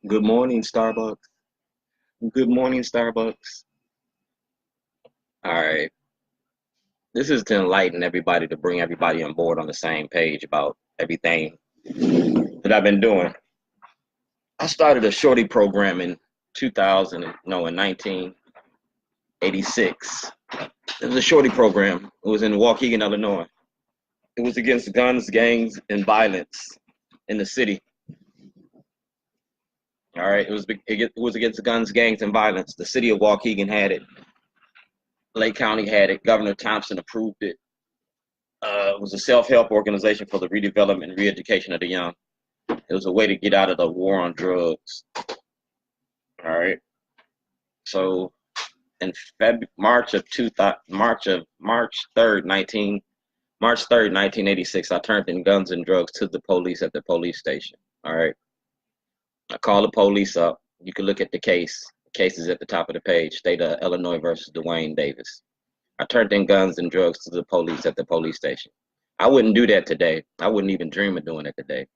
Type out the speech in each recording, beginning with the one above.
Good morning, Starbucks. Good morning, Starbucks. All right. This is to enlighten everybody, to bring everybody on board on the same page about everything that I've been doing. I started a Shorty program in 2000, no, in 1986. It was a Shorty program. It was in Waukegan, Illinois. It was against guns, gangs, and violence in the city. All right. It was against guns, gangs, and violence. The city of Waukegan had it. Lake County had it. Governor Thompson approved it. It was a self-help organization for the redevelopment and re-education of the young. It was a way to get out of the war on drugs. All right. So in March of 2000, March 3rd, 1986, I turned in guns and drugs to the police at the police station. All right. I called the police up. You can look at the case. The case is at the top of the page. State of Illinois versus Dwayne Davis. I turned in guns and drugs to the police at the police station. I wouldn't do that today. I wouldn't even dream of doing it today.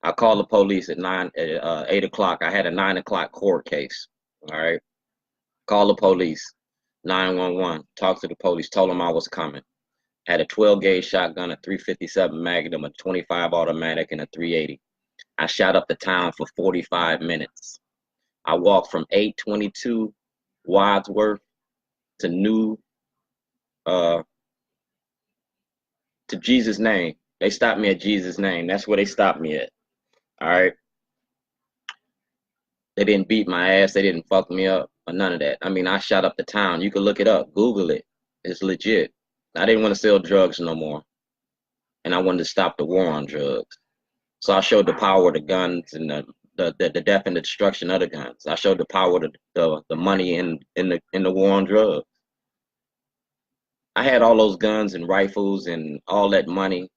I called the police at 8 o'clock. I had a 9 o'clock court case. All right. Call the police, 911. Talked to the police. Told them I was coming. Had a 12 gauge shotgun, a 357 Magnum, a 25 automatic, and a 380. I shot up the town for 45 minutes. I walked from 822 Wadsworth to uh, to Jesus' name. They stopped me at Jesus' name. That's where they stopped me at. All right. They didn't beat my ass. They didn't fuck me up or none of that. I mean, I shot up the town. You can look it up. Google it. It's legit. I didn't want to sell drugs no more. And I wanted to stop the war on drugs. So I showed the power of the guns and the death and the destruction of the guns. I showed the power of the money in the war on drugs. I had all those guns and rifles and all that money.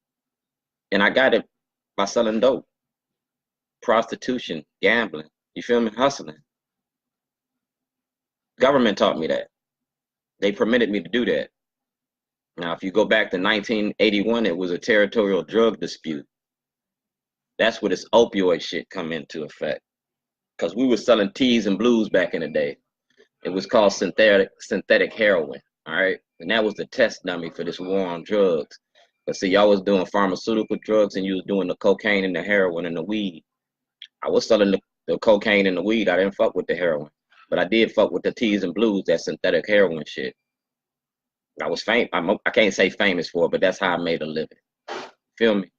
And I got it by selling dope, prostitution, gambling. You feel me? Hustling. Government taught me that. They permitted me to do that. Now, if you go back to 1981, it was a territorial drug dispute. That's where this opioid shit come into effect. Because we were selling teas and blues back in the day. It was called synthetic heroin. All right. And that was the test dummy for this war on drugs. But see, y'all was doing pharmaceutical drugs and you was doing the cocaine and the heroin and the weed. I was selling the cocaine and the weed. I didn't fuck with the heroin. But I did fuck with the teas and blues, that synthetic heroin shit. I was famous. I can't say famous for it, but that's how I made a living. Feel me?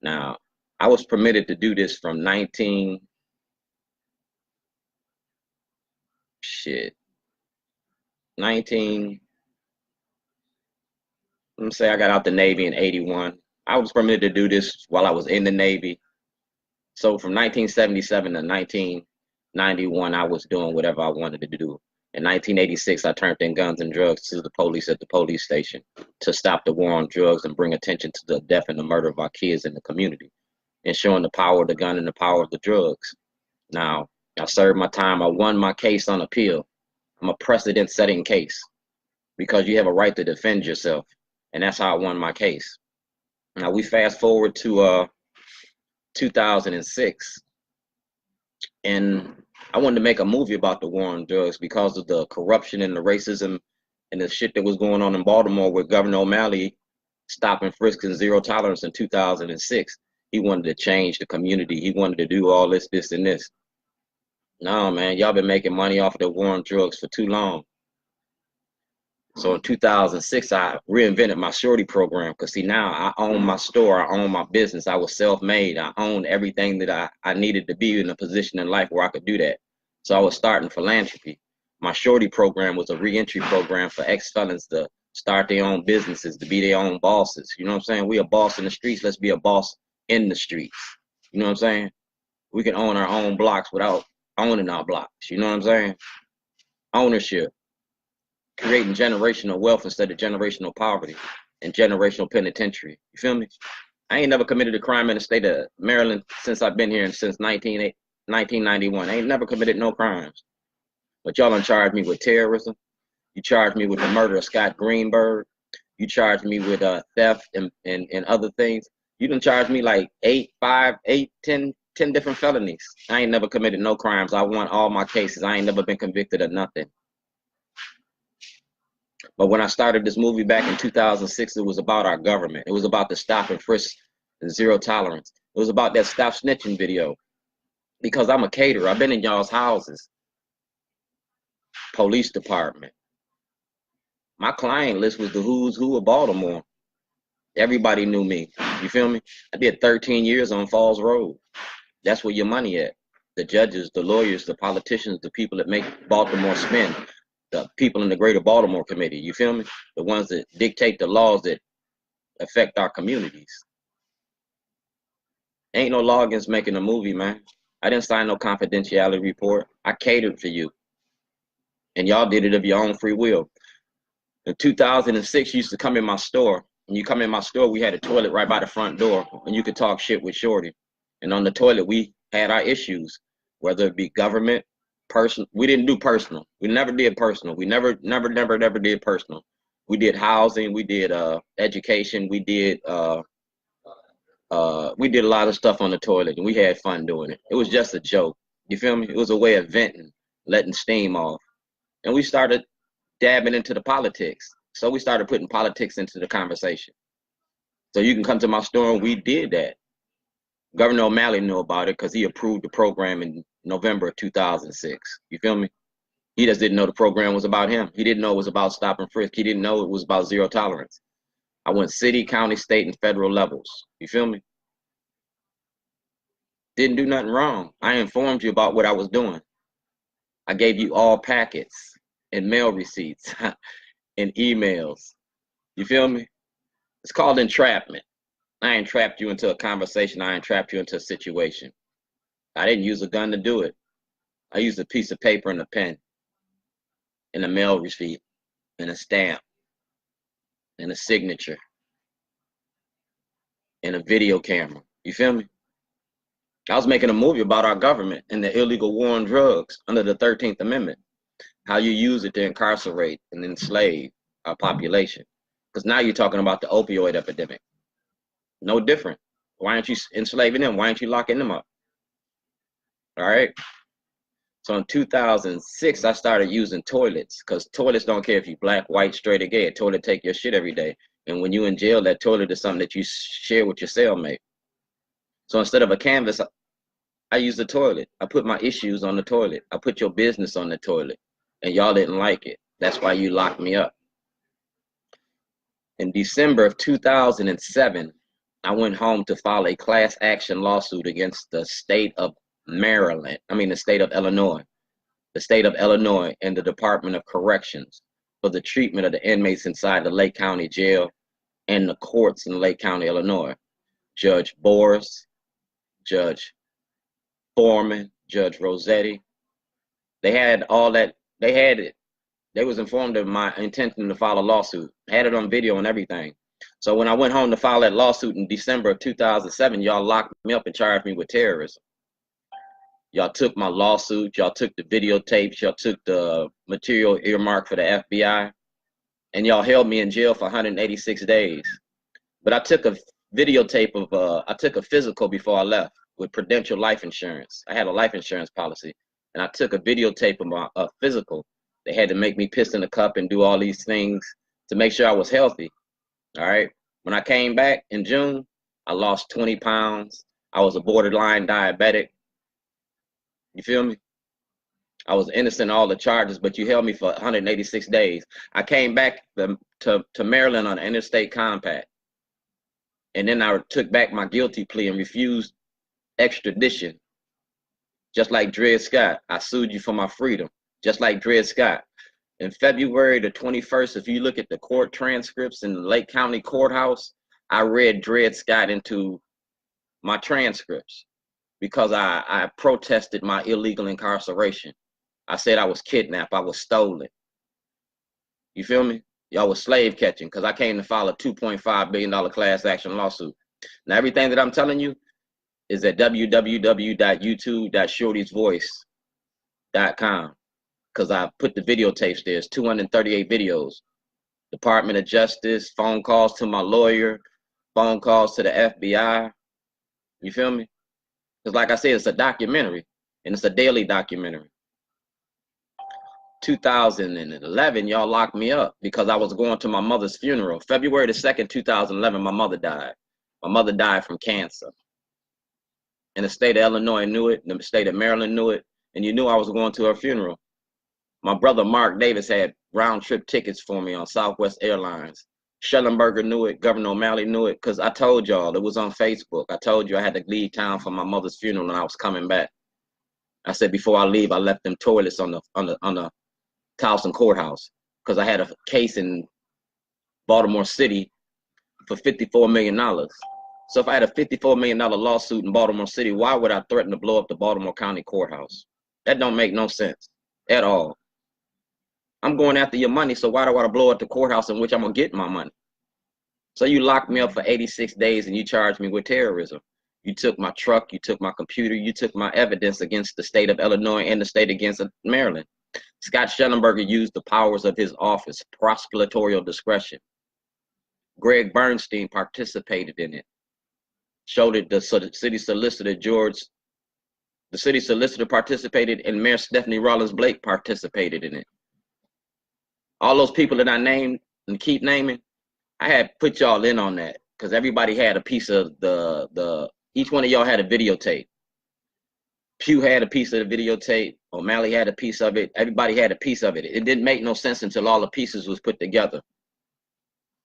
Now, I was permitted to do this from 19, let me say I got out the Navy in 81. I was permitted to do this while I was in the Navy. So from 1977 to 1991, I was doing whatever I wanted to do. In 1986, I turned in guns and drugs to the police at the police station to stop the war on drugs and bring attention to the death and the murder of our kids in the community, and showing the power of the gun and the power of the drugs. Now, I served my time. I won my case on appeal. I'm a precedent-setting case because you have a right to defend yourself, and that's how I won my case. Now, we fast forward to 2006, and I wanted to make a movie about the war on drugs because of the corruption and the racism and the shit that was going on in Baltimore with Governor O'Malley stopping frisk and zero tolerance in 2006. He wanted to change the community. He wanted to do all this, this, and this. No, man, y'all been making money off of the war on drugs for too long. So in 2006, I reinvented my Shorty program because see, now I own my store, I own my business. I was self-made. I owned everything that I needed to be in a position in life where I could do that. So I was starting philanthropy. My Shorty program was a reentry program for ex-felons to start their own businesses, to be their own bosses. You know what I'm saying? We a boss in the streets. Let's be a boss in the streets. You know what I'm saying? We can own our own blocks without owning our blocks. You know what I'm saying? Ownership, creating generational wealth instead of generational poverty and generational penitentiary. You feel me? I ain't never committed a crime in the state of Maryland since I've been here since 1991. I ain't never committed no crimes. But y'all done charged me with terrorism. You charged me with the murder of Scott Greenberg. You charged me with theft and other things. You done charged me like 8, 5, 8, 10 10 different felonies. I ain't never committed no crimes. I won all my cases. I ain't never been convicted of nothing. But when I started this movie back in 2006, it was about our government. It was about the stop and frisk and zero tolerance. It was about that stop snitching video. Because I'm a caterer. I've been in y'all's houses. Police department. My client list was the who's who of Baltimore. Everybody knew me. You feel me? I did 13 years on Falls Road. That's where your money at. The judges, the lawyers, the politicians, the people that make Baltimore spin. The people in the Greater Baltimore Committee. You feel me? The ones that dictate the laws that affect our communities. Ain't no law against making a movie, man. I didn't sign no confidentiality report. I catered for you. And y'all did it of your own free will. In 2006, you used to come in my store. When you come in my store, we had a toilet right by the front door, and you could talk shit with Shorty. And on the toilet, we had our issues, whether it be government, personal. We didn't do personal. We never did personal. We never did personal. We did housing. We did education. We did a lot of stuff on the toilet, and we had fun doing it. It was just a joke. You feel me? It was a way of venting, letting steam off. And we started dabbing into the politics. So we started putting politics into the conversation. So you can come to my store, and we did that. Governor O'Malley knew about it because he approved the program in November of 2006. You feel me? He just didn't know the program was about him. He didn't know it was about stop and frisk. He didn't know it was about zero tolerance. I went city, county, state, and federal levels. You feel me? Didn't do nothing wrong. I informed you about what I was doing. I gave you all packets and mail receipts and emails. You feel me? It's called entrapment. I entrapped you into a conversation. I entrapped you into a situation. I didn't use a gun to do it. I used a piece of paper and a pen and a mail receipt and a stamp and a signature and a video camera. You feel me? I was making a movie about our government and the illegal war on drugs under the 13th Amendment. How you use it to incarcerate and enslave our population. Because now you're talking about the opioid epidemic. No different. Why aren't you enslaving them? Why aren't you locking them up? All right. So in 2006, I started using toilets because toilets don't care if you're black, white, straight, or gay. A toilet take your shit every day. And when you're in jail, that toilet is something that you share with your cellmate. So instead of a canvas, I use the toilet. I put my issues on the toilet. I put your business on the toilet. And y'all didn't like it. That's why you locked me up. In December of 2007, I went home to file a class action lawsuit against the state of the state of Illinois. The state of Illinois and the Department of Corrections for the treatment of the inmates inside the Lake County Jail and the courts in Lake County, Illinois. Judge Boris, Judge Foreman, Judge Rossetti. They had all that. They had it. They was informed of my intention to file a lawsuit. Had it on video and everything. So when I went home to file that lawsuit in December of 2007, y'all locked me up and charged me with terrorism. Y'all took my lawsuit. Y'all took the videotapes. Y'all took the material earmarked for the FBI. And y'all held me in jail for 186 days. But I took a videotape of, I took a physical before I left with Prudential Life Insurance. I had a life insurance policy. And I took a videotape of my physical. They had to make me piss in a cup and do all these things to make sure I was healthy. All right. When I came back in June, I lost 20 pounds. I was a borderline diabetic. You feel me? I was innocent of all the charges, but you held me for 186 days. I came back to Maryland on an interstate compact. And then I took back my guilty plea and refused extradition. Just like Dred Scott, I sued you for my freedom. Just like Dred Scott. In February the 21st, if you look at the court transcripts in the Lake County Courthouse, I read Dred Scott into my transcripts because I protested my illegal incarceration. I said I was kidnapped. I was stolen. You feel me? Y'all was slave catching because I came to file a $2.5 billion class action lawsuit. Now, everything that I'm telling you is at www.youtube.shortysvoice.com. Because I put the videotapes there. It's 238 videos. Department of Justice, phone calls to my lawyer, phone calls to the FBI. You feel me? Because like I said, it's a documentary, and it's a daily documentary. 2011, y'all locked me up because I was going to my mother's funeral. February the 2nd, 2011, my mother died. My mother died from cancer. And the state of Illinois knew it, the state of Maryland knew it, and you knew I was going to her funeral. My brother Mark Davis had round-trip tickets for me on Southwest Airlines. Schellenberger knew it, Governor O'Malley knew it, because I told y'all, it was on Facebook. I told you I had to leave town for my mother's funeral and I was coming back. I said before I leave, I left them toilets on the Towson courthouse because I had a case in Baltimore City for $54 million. So if I had a $54 million lawsuit in Baltimore City, why would I threaten to blow up the Baltimore County courthouse? That don't make no sense at all. I'm going after your money, so why do I want to blow up the courthouse in which I'm going to get my money? So you locked me up for 86 days and you charged me with terrorism. You took my truck, you took my computer, you took my evidence against the state of Illinois and the state against Maryland. Scott Schellenberger used the powers of his office, prosecutorial discretion. Greg Bernstein participated in it. Showed it the city solicitor the city solicitor participated, and Mayor Stephanie Rollins Blake participated in it. All those people that I named and keep naming, I had put y'all in on that because everybody had a piece of each one of y'all had a videotape. Pugh had a piece of the videotape. O'Malley had a piece of it. Everybody had a piece of it. It didn't make no sense until all the pieces was put together.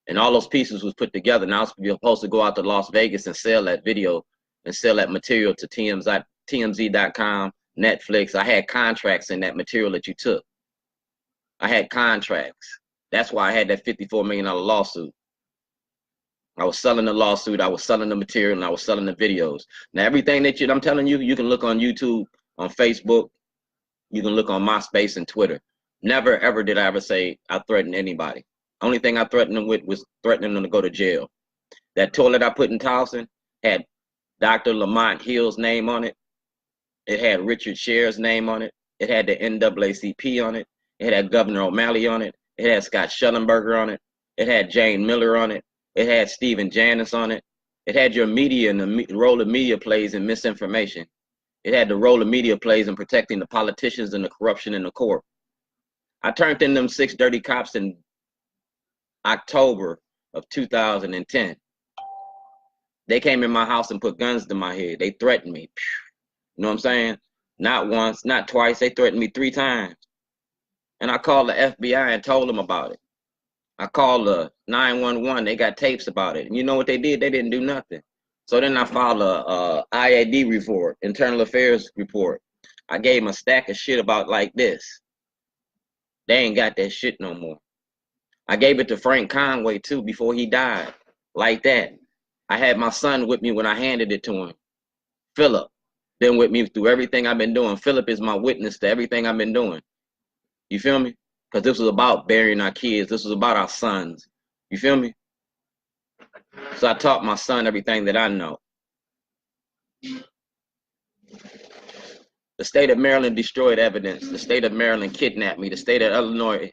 And all those pieces was put together. Now I was supposed to go out to Las Vegas and sell that video and sell that material to TMZ.com, Netflix. I had contracts in that material that you took. I had contracts. That's why I had that $54 million lawsuit. I was selling the lawsuit, I was selling the material, and I was selling the videos. Now, everything that I'm telling you, you can look on YouTube, on Facebook, you can look on MySpace and Twitter. Never, ever did I ever say I threatened anybody. Only thing I threatened them with was threatening them to go to jail. That toilet I put in Towson had Dr. Lamont Hill's name on it. It had Richard Scher's name on it. It had the NAACP on it. It had Governor O'Malley on it. It had Scott Schellenberger on it. It had Jane Miller on it. It had Stephen Janis on it. It had your media and the role the media plays in misinformation. It had the role the media plays in protecting the politicians and the corruption in the court. I turned in them 6 dirty cops in October of 2010. They came in my house and put guns to my head. They threatened me. You know what I'm saying? Not once, not twice. They threatened me 3 times. And I called the FBI and told them about it. I called the 911. They got tapes about it. And you know what they did? They didn't do nothing. So then I filed a IAD report, internal affairs report. I gave them a stack of shit about like this. They ain't got that shit no more. I gave it to Frank Conway too before he died. Like that. I had my son with me when I handed it to him. Philip been with me through everything I've been doing. Philip is my witness to everything I've been doing. You feel me? Because this was about burying our kids. This was about our sons. You feel me? So I taught my son everything that I know. The state of Maryland destroyed evidence. The state of Maryland kidnapped me. The state of Illinois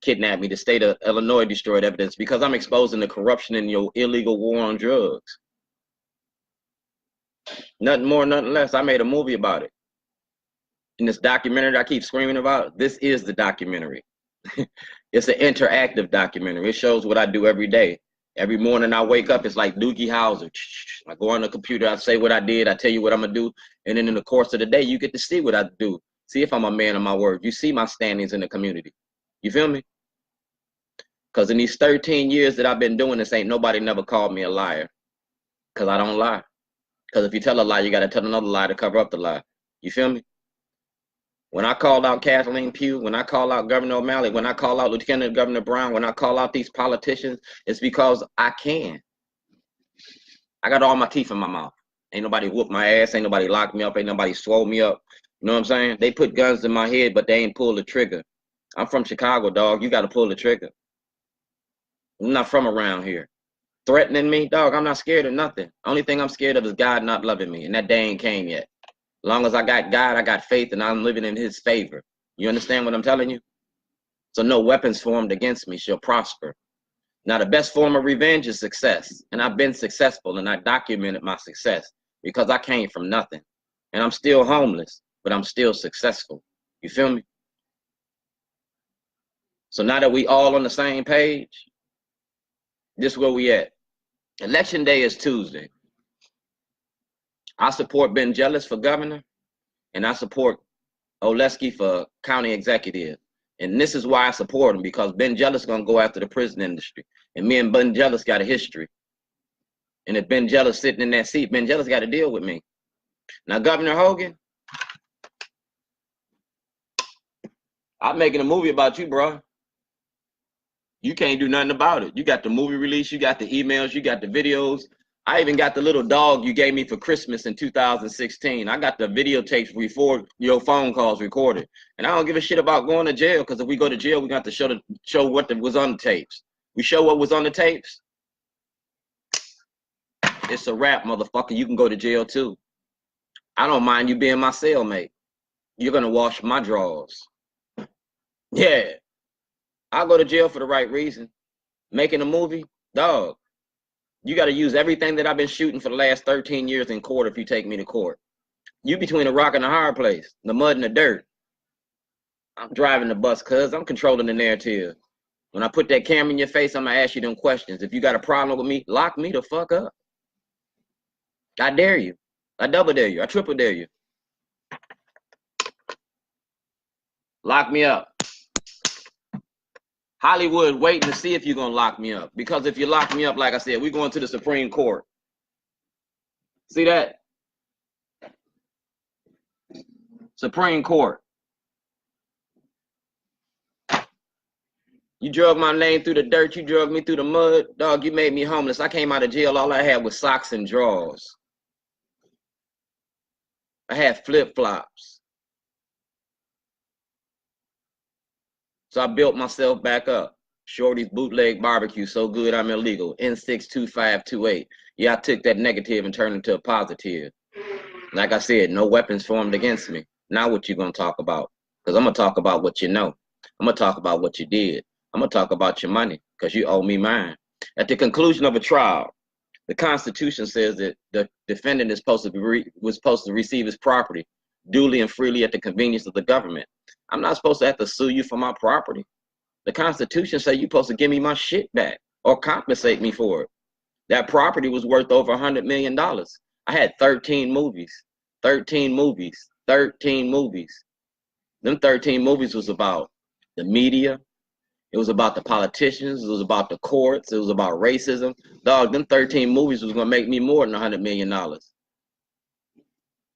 kidnapped me. The state of Illinois destroyed evidence because I'm exposing the corruption in your illegal war on drugs. Nothing more, nothing less. I made a movie about it. In this documentary that I keep screaming about, this is the documentary. It's an interactive documentary. It shows what I do every day. Every morning I wake up, it's like Doogie Howser. I go on the computer, I say what I did, I tell you what I'm gonna do, and then in the course of the day, you get to see what I do. See if I'm a man of my word. You see my standings in the community. You feel me? Because in these 13 years that I've been doing this, ain't nobody never called me a liar. Because I don't lie. Because if you tell a lie, you got to tell another lie to cover up the lie. You feel me? When I called out Kathleen Pugh, when I call out Governor O'Malley, when I call out Lieutenant Governor Brown, when I call out these politicians, it's because I can. I got all my teeth in my mouth. Ain't nobody whooped my ass. Ain't nobody locked me up. Ain't nobody swole me up. You know what I'm saying? They put guns in my head, but they ain't pulled the trigger. I'm from Chicago, dog. You got to pull the trigger. I'm not from around here. Threatening me, dog, I'm not scared of nothing. Only thing I'm scared of is God not loving me, and that day ain't came yet. As long as I got God, I got faith, and I'm living in his favor. You understand what I'm telling you? So no weapons formed against me shall prosper. Now, the best form of revenge is success, and I've been successful, and I documented my success because I came from nothing. And I'm still homeless, but I'm still successful. You feel me? So now that we all on the same page, this is where we at. Election day is Tuesday. I support Ben Jealous for governor, and I support Oleski for county executive. And this is why I support him, because Ben Jealous is going to go after the prison industry. And me and Ben Jealous got a history. And if Ben Jealous sitting in that seat, Ben Jealous got to deal with me. Now, Governor Hogan, I'm making a movie about you, bro. You can't do nothing about it. You got the movie release, you got the emails, you got the videos. I even got the little dog you gave me for Christmas in 2016. I got the videotapes before your phone calls recorded. And I don't give a shit about going to jail, because if we go to jail, we got to show what was on the tapes. We show what was on the tapes. It's a wrap, motherfucker. You can go to jail too. I don't mind you being my cellmate. You're going to wash my drawers. Yeah. I'll go to jail for the right reason. Making a movie, dog. You got to use everything that I've been shooting for the last 13 years in court if you take me to court. You between a rock and a hard place, the mud and the dirt. I'm driving the bus, cuz I'm controlling the narrative. When I put that camera in your face, I'm going to ask you them questions. If you got a problem with me, lock me the fuck up. I dare you. I double dare you. I triple dare you. Lock me up. Hollywood waiting to see if you're going to lock me up. Because if you lock me up, like I said, we're going to the Supreme Court. See that? Supreme Court. You drug my name through the dirt. You drug me through the mud. Dog, you made me homeless. I came out of jail. All I had was socks and drawers. I had flip-flops. So I built myself back up. Shorty's bootleg barbecue, so good I'm illegal. N62528. Yeah, I took that negative and turned it into a positive. Like I said, no weapons formed against me. Now what you gonna talk about? Because I'm gonna talk about what you know. I'm gonna talk about what you did. I'm gonna talk about your money, because you owe me mine. At the conclusion of a trial, the Constitution says that the defendant is supposed to receive his property duly and freely at the convenience of the government. I'm not supposed to have to sue you for my property. The Constitution says you're supposed to give me my shit back or compensate me for it. That property was worth over $100 million. I had 13 movies. 13 movies. 13 movies. Them 13 movies was about the media. It was about the politicians. It was about the courts. It was about racism. Dog, them 13 movies was going to make me more than $100 million. And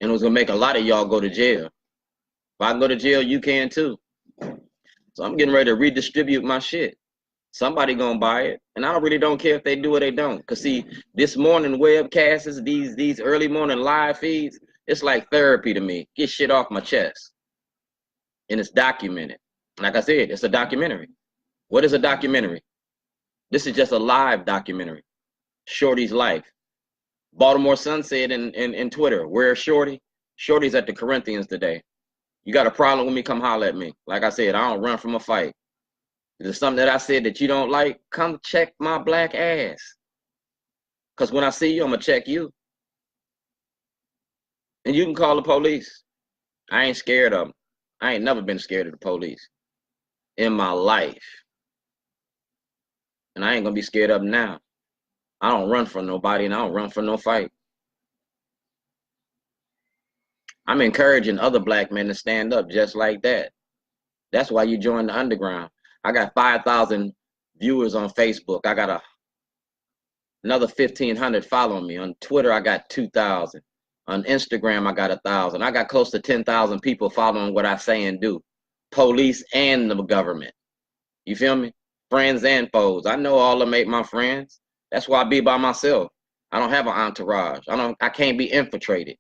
it was going to make a lot of y'all go to jail. If I can go to jail, you can too. So I'm getting ready to redistribute my shit. Somebody gonna buy it. And I really don't care if they do or they don't. Because see, this morning webcasts, these early morning live feeds, it's like therapy to me. Get shit off my chest. And it's documented. Like I said, it's a documentary. What is a documentary? This is just a live documentary. Shorty's life. Baltimore Sun said in Twitter, where's Shorty? Shorty's at the Corinthians today. You got a problem with me, come holler at me. Like I said, I don't run from a fight. If there's something that I said that you don't like, come check my black ass. Because when I see you, I'm going to check you. And you can call the police. I ain't scared of them. I ain't never been scared of the police in my life. And I ain't going to be scared of them now. I don't run from nobody, and I don't run from no fight. I'm encouraging other black men to stand up just like that. That's why you join the underground. I got 5,000 viewers on Facebook. I got another 1,500 following me. On Twitter, I got 2,000. On Instagram, I got 1,000. I got close to 10,000 people following what I say and do. Police and the government. You feel me? Friends and foes. I know all of them ain't my friends. That's why I be by myself. I don't have an entourage. I can't be infiltrated.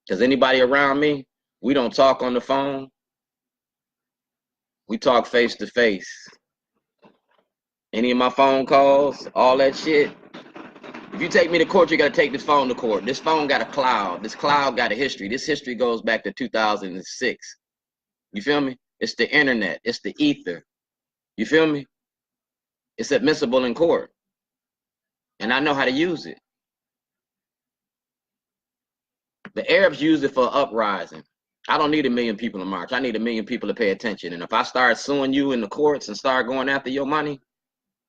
Because anybody around me, we don't talk on the phone. We talk face to face. Any of my phone calls, all that shit. If you take me to court, you got to take this phone to court. This phone got a cloud. This cloud got a history. This history goes back to 2006. You feel me? It's the internet. It's the ether. You feel me? It's admissible in court. And I know how to use it. The Arabs use it for uprising. I don't need 1 million people to march. I need 1 million people to pay attention. And if I start suing you in the courts and start going after your money,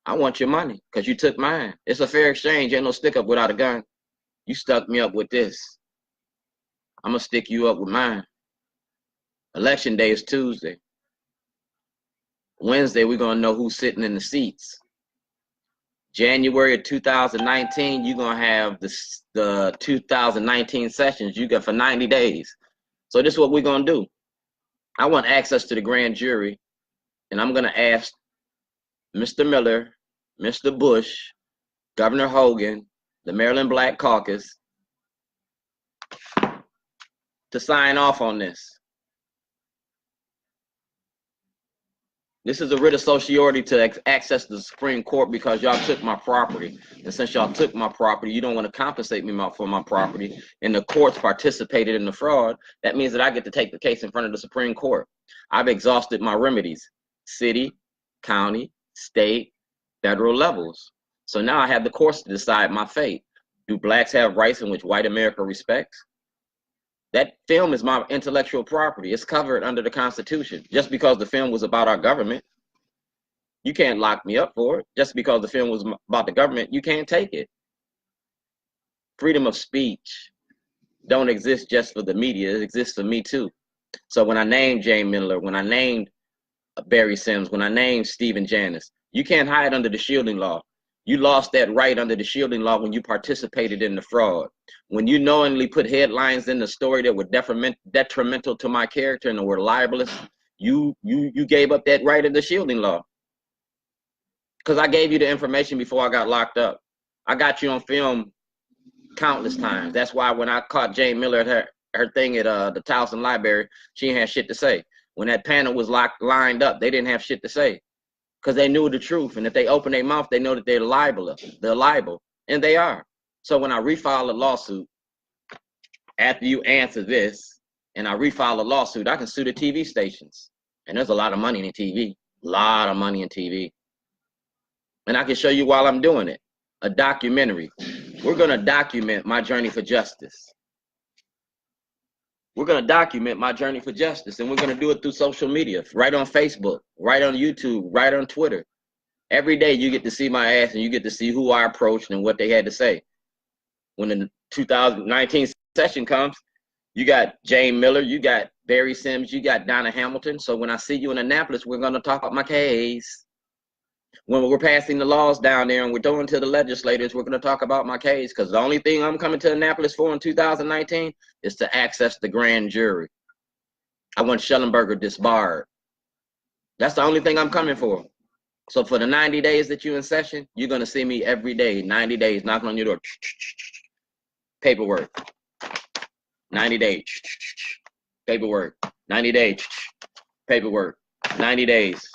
I want your money because you took mine. It's a fair exchange. Ain't no stick up without a gun. You stuck me up with this. I'm going to stick you up with mine. Election day is Tuesday. Wednesday, we're going to know who's sitting in the seats. January of 2019, you're going to have the 2019 sessions you got for 90 days. So this is what we're going to do. I want access to the grand jury, and I'm going to ask Mr. Miller, Mr. Bush, Governor Hogan, the Maryland Black Caucus to sign off on this. This is a writ of certiorari to access the Supreme Court because y'all took my property. And since y'all took my property, you don't want to compensate me for my property, and the courts participated in the fraud. That means that I get to take the case in front of the Supreme Court. I've exhausted my remedies, city, county, state, federal levels. So now I have the courts to decide my fate. Do blacks have rights in which white America respects? That film is my intellectual property. It's covered under the Constitution. Just because the film was about our government, you can't lock me up for it. Just because the film was about the government, you can't take it. Freedom of speech don't exist just for the media. It exists for me too. So when I named Jane Miller, when I named Barry Sims, when I named Stephen Janis, you can't hide under the shielding law. You lost that right under the shielding law when you participated in the fraud. When you knowingly put headlines in the story that were detrimental to my character and were libelous, you gave up that right of the shielding law. Because I gave you the information before I got locked up. I got you on film countless times. That's why when I caught Jane Miller at her thing at the Towson Library, she didn't have shit to say. When that panel was lined up, they didn't have shit to say. Because they knew the truth, and if they open their mouth, they know that they're liable. They're liable, and they are. So when I refile a lawsuit, after you answer this, and I refile a lawsuit, I can sue the TV stations. And there's a lot of money in TV, a lot of money in TV. And I can show you while I'm doing it, a documentary. We're gonna document my journey for justice. We're going to document my journey for justice, and we're going to do it through social media, right on Facebook, right on YouTube, right on Twitter. Every day you get to see my ass, and you get to see who I approached and what they had to say. When the 2019 session comes, you got Jane Miller, you got Barry Sims, you got Donna Hamilton. So when I see you in Annapolis, we're going to talk about my case. When we're passing the laws down there and we're going to the legislators, we're going to talk about my case, because the only thing I'm coming to Annapolis for in 2019 is to access the grand jury. I want Schellenberger disbarred. That's the only thing I'm coming for. So for the 90 days that you're in session, you're going to see me every day, 90 days, knocking on your door. Paperwork. 90 days. Paperwork. 90 days. Paperwork. 90 days.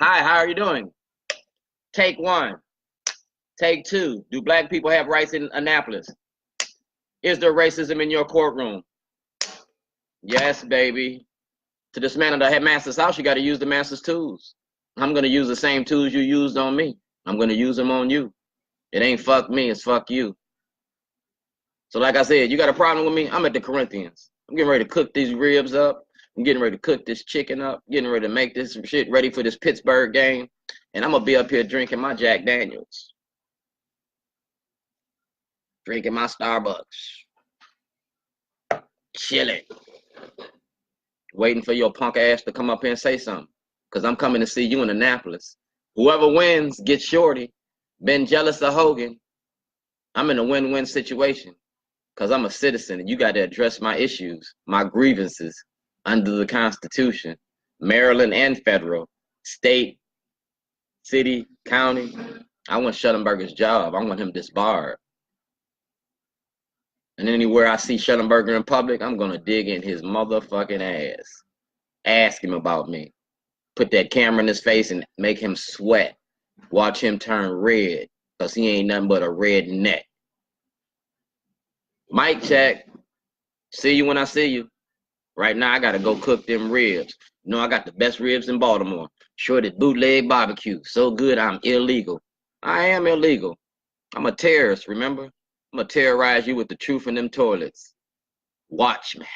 Hi, how are you doing? Take one. Take two. Do black people have rights in Annapolis? Is there racism in your courtroom? Yes, baby. To dismantle the headmaster's house, you got to use the master's tools. I'm going to use the same tools you used on me. I'm going to use them on you. It ain't fuck me, it's fuck you. So like I said, you got a problem with me? I'm at the Corinthians. I'm getting ready to cook these ribs up. I'm getting ready to cook this chicken up, getting ready to make this shit ready for this Pittsburgh game. And I'm going to be up here drinking my Jack Daniels. Drinking my Starbucks. Chilling. Waiting for your punk ass to come up here and say something. Because I'm coming to see you in Annapolis. Whoever wins gets Shorty. Been jealous of Hogan. I'm in a win-win situation. Because I'm a citizen and you got to address my issues, my grievances. Under the Constitution, Maryland and federal, state, city, county. I want Schellenberger's job. I want him disbarred. And anywhere I see Schellenberger in public, I'm going to dig in his motherfucking ass. Ask him about me. Put that camera in his face and make him sweat. Watch him turn red, because he ain't nothing but a redneck. Mic check. See you when I see you. Right now, I got to go cook them ribs. You know, I got the best ribs in Baltimore. Shorty bootleg barbecue. So good, I'm illegal. I am illegal. I'm a terrorist, remember? I'm gonna terrorize you with the truth in them toilets. Watch me.